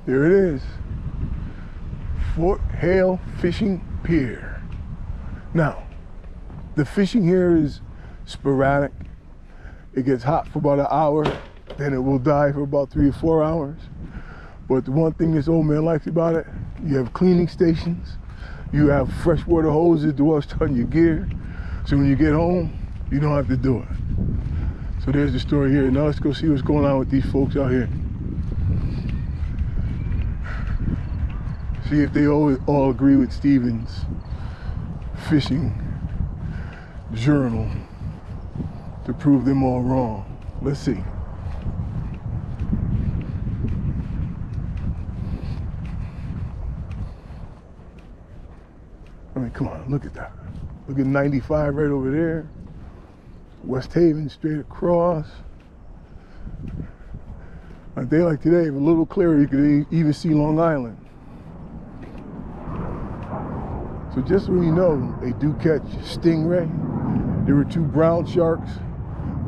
There it is. Fort Hale Fishing Pier. Now, the fishing here is sporadic. It gets hot for about an hour, then it will die for about 3 or 4 hours. But the one thing this old man likes about it, you have cleaning stations, you have freshwater hoses to wash down your gear, so when you get home, you don't have to do it. So there's the story here. Now let's go see what's going on with these folks out here. See if they all agree with Stephen's fishing journal to prove them all wrong. Let's see. I mean, come on, look at that. Look at 95 right over there. West Haven straight across. On a day like today, if a little clearer, you could even see Long Island. So just so you know, they do catch stingray. There were 2 brown sharks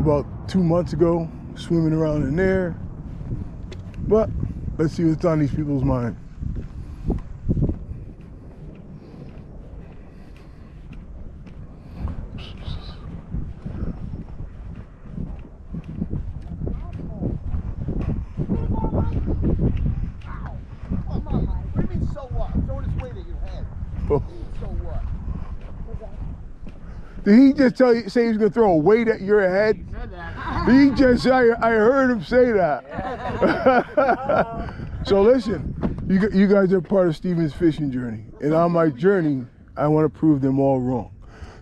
about 2 months ago swimming around in there. But let's see what's on these people's minds. Did he just say he was going to throw a weight at your head? He said that. He just said, I heard him say that. So listen, you guys are part of Stephen's fishing journey. And on my journey, I want to prove them all wrong.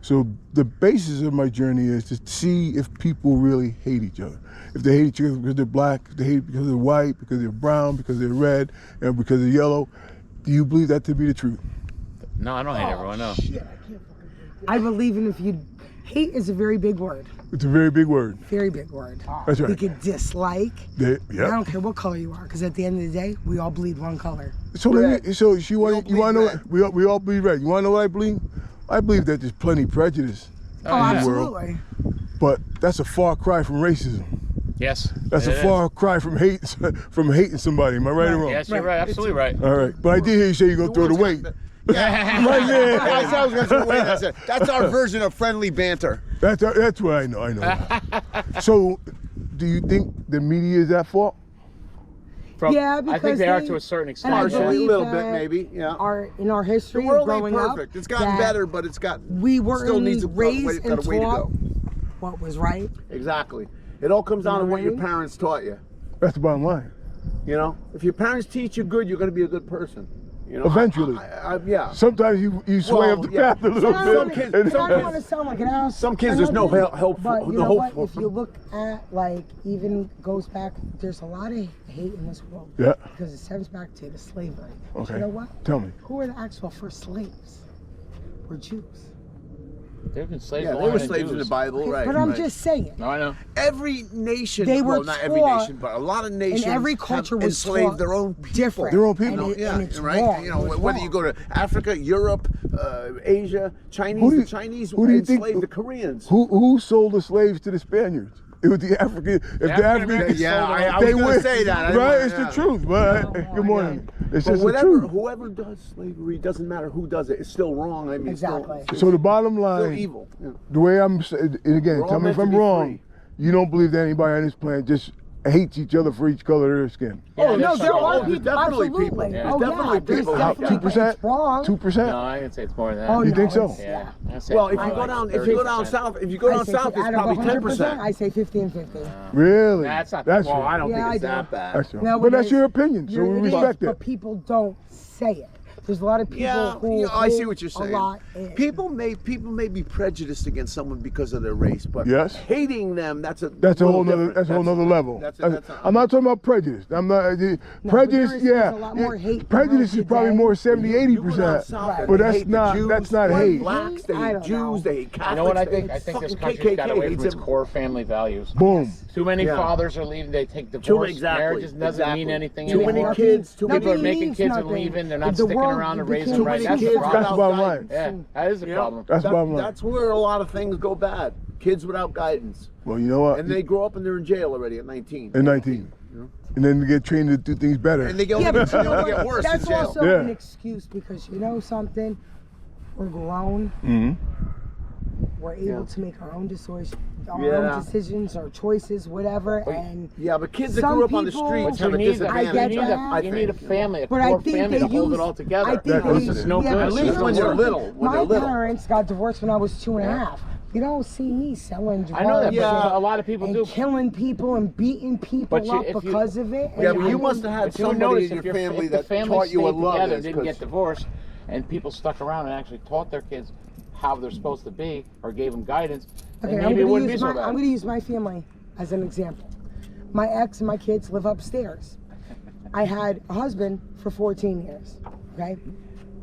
So the basis of my journey is to see if people really hate each other. If they hate each other because they're black, if they hate because they're white, because they're brown, because they're red, and because they're yellow. Do you believe that to be the truth? No, I don't hate everyone, no. Shit, I believe in if you hate is a very big word. It's a very big word. Very big word. That's right. We could dislike. Yep. I don't care what color you are, because at the end of the day, we all bleed one color. So you want to know what we all bleed red. You want to know what I believe? I believe that there's plenty of prejudice in the absolutely. world, but that's a far cry from racism. Yes. That's a far cry from hating somebody. Am I right or wrong? Yes, you're right. Absolutely right. All right, but I did hear you say you're gonna throw the weight. Yeah, Right there. I said I was going to throw away. I said, that's our version of friendly banter. That's what I know. So, do you think the media is at fault? Yeah, because I think they are to a certain extent. Partially, a little bit, maybe. Yeah. In our history, The world ain't growing perfect. up, It's gotten better, but it's got we weren't still needs a raised and got a way to taught go. what was right. Exactly. It all comes down to what your parents taught you. That's the bottom line. You know, if your parents teach you good, you're going to be a good person. You know, Eventually. yeah. Sometimes you sway up the path a little bit. I don't want to sound like an ass. Some kids, there's no help. But you know what? If you look at, like, even goes back, there's a lot of hate in this world. Yeah. Because it stems back to the slavery. Okay. You know what? Tell me. Who were the actual first slaves? Were Jews. They've been slaves. Yeah, they were slaves in the Bible, right? But I'm right. just saying. No, I know. Every nation, They were well, not every taught- nation, but a lot of nations and every culture have was enslaved taught their own people. different. Their own people. And Yeah, it's right. wrong. You know, It's whether wrong. you go to Africa, Europe, Asia, Who do you- the Chinese who do you think- enslaved the Koreans. Who sold the slaves to the Spaniards? It was the African. If the Africans, Yeah, I was going to say that. I didn't Right, wanna- it's yeah. the truth. But good morning. It's But just the whatever, truth. whoever does slavery, doesn't matter who does it. It's still wrong. I mean, Exactly. It's So the bottom still line, evil. Yeah. the way I'm saying, and again, We're all tell me meant if to I'm be wrong. free. You don't believe that anybody on this planet just hates each other for each color of their skin. Oh, no, there are there's people, definitely absolutely. people. Yeah. Oh, There's definitely yeah, there's people. definitely, 2%? it's wrong. 2%? No, I can say it's more than that. Oh, You no, think so? it's- Yeah. I say Well, it's if you more go like down, 30%. south, if you go down south, it's out probably of 100%, 10%. I say 50 and 50. Really? That's not. That's Well, true. I don't Yeah, think it's I do. that bad. That's true. No, But that's because your opinion, so we it is, respect but it. people don't say it. There's a lot of people Yeah, who I see hold what you're a saying. lot. People may be prejudiced against someone because of their race, but Yes. hating them, that's a whole nother. different. That's a whole nother level. That's I'm not talking about prejudice. I'm not prejudice. there's Yeah, a lot more hate prejudice is around probably today. more 70, You go down 80%. south and But they that's hate the not. Jews, That's not they hate. Blacks, they I hate don't Jews, know. they hate Catholics. You know what I they think? hate I think this fucking country's got KKK away from hates its them. core family values. Boom. Too many Yeah. fathers are leaving. They take divorce. Exactly. Marriages doesn't mean anything Too anymore. many kids. Too People are many making means kids and nothing. leaving. They're not The sticking world around to raise became them right. many That's the kids. problem. That's the bottom line. Yeah, that is the You know, problem. That's the bottom line. That's where a lot of things go bad. Kids without guidance. Well, you know what? And they grow up and they're in jail already at 19. In 19. and then they get trained to do things better. And they go, Yeah, but you know they what? get worse That's in jail. also Yeah. an excuse because you know something? We're grown. Mhm. We're able to make our own decisions, our Yeah. own decisions, our choices, whatever. And Yeah, but kids that Some grew up on the people- streets You have a need, disadvantage. I get you need, that. you need a family, a But I core think family they to hold use- it all together. I think That they, is It's no yeah, good. but At least you know when they're what? little, when My they're little. parents got divorced when I was 2.5. You don't see me selling drugs I know that, Yeah. but a lot of people and do. killing people and beating people But you- up if you- because of it. Yeah, And but I you think- must have had But you would somebody notice in if your family if the that family taught you stayed what love together, is. didn't 'cause- get divorced, and people stuck around and actually taught their kids how they're supposed to be or gave them guidance, Okay, then I'm maybe it gonna wouldn't be use so my bad. I'm gonna use my family as an example. My ex and my kids live upstairs. I had a husband for 14 years. Okay,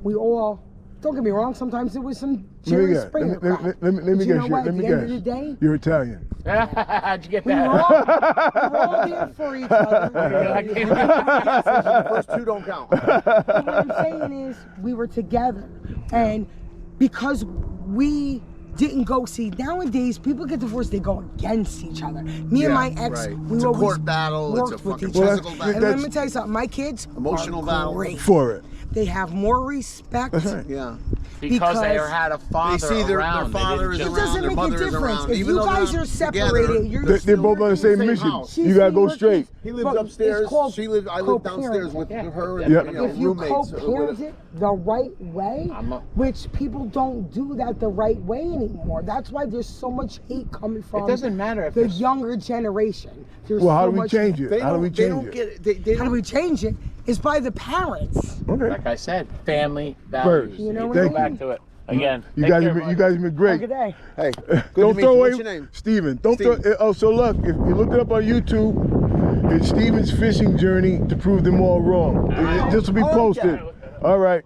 we all, don't get me wrong. Sometimes it was some Let me Jerry guess. Springer Let me crap. let me But you guess. know what? Let At me the end of the guess. day, You're Italian. How'd you get we were that? all there for each other. The first two don't count. But what I'm saying is, we were together, and because we didn't go see, nowadays people get divorced, they go against each other. Me and Yeah, my ex, right. we It's a always court battle, it's a worked with fucking each Well, other. physical that's- And let that's- me tell you something, my kids Emotional are battle. great. For it. They have more respect. That's right. Yeah. Because they Because had a They father see their around. They father didn't is It just- around, doesn't their make a mother is difference. around. If Even you though they're guys not are separated, together, you're They're still both on the same working. mission. house. You gotta go straight. He lives But it's upstairs. called I live downstairs with co-parenting. her and Yeah. you know, If you roommates. co-parent it the right way, which people don't do that the right way anymore. That's why there's so much hate coming from doesn't matter if the there's- younger generation. There's Well, how so do we much change hate. it? They How do don't, we they change don't it? get it. They How do don't, we change it? Is by the parents. Okay. Like I said, family values. First. You know need what to I go back mean? to it again. You Take guys, care, have been, buddy. you guys have been great. Good day. hey, good Don't to meet throw you. away, What's your name? Steven. Don't Steven. throw. Oh, so look, if you look it up on YouTube, it's Steven's fishing journey to prove them all wrong. This will be I like posted. that. All right.